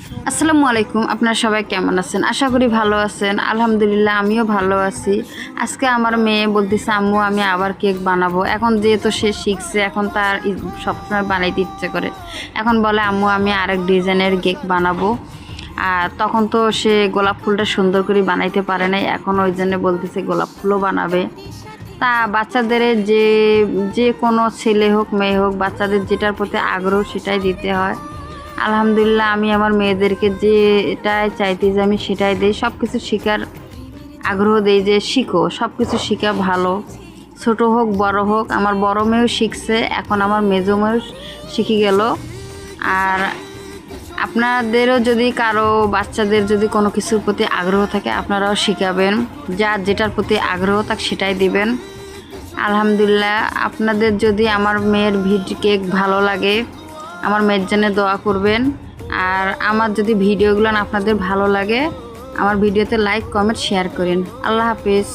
আসসালামু আলাইকুম। আপনারা সবাই কেমন আছেন? আশা করি ভালো আছেন। আলহামদুলিল্লাহ আমিও ভালো আছি। আজকে আমার মেয়ে বলতেছে আম্মু আমি আবার কেক বানাবো। এখন যেহেতু সে শিখছে এখন তার সবসময় বানাইতে ইচ্ছে করে। এখন বলে আম্মু আমি আরেক ডিজাইনের কেক বানাবো। আর তখন তো সে গোলাপ ফুলটা সুন্দর করে বানাইতে পারে নাই, এখন ওই জন্য বলতেছে গোলাপ ফুলও বানাবে। তা বাচ্চাদের যে যে কোনো ছেলে হোক মেয়ে হোক বাচ্চাদের যেটার প্রতি আগ্রহ সেটাই দিতে হয়। আলহামদুলিল্লাহ আমি আমার মেয়েদেরকে যেটাই চাইতে যে আমি সেটাই দিই, সব কিছু শেখার আগ্রহ দিই যে শিখো, সব কিছু শেখা ভালো, ছোট হোক বড় হোক। আমার বড় মেয়েও শিখছে, এখন আমার মেজো মেয়েও শিখে গেল। আর আপনাদেরও যদি কারো বাচ্চাদের যদি কোনো কিছুর প্রতি আগ্রহ থাকে আপনারাও শিখাবেন, যার যেটার প্রতি আগ্রহ থাকে সেটাই দিবেন। আলহামদুলিল্লাহ আপনাদের যদি আমার মেয়ের কেক ভালো লাগে আমার মেয়ের জন্য দোয়া করবেন। আর আমার যদি ভিডিওগুলো আপনাদের ভালো লাগে আমার ভিডিওতে লাইক কমেন্ট শেয়ার করেন। আল্লাহ হাফেজ।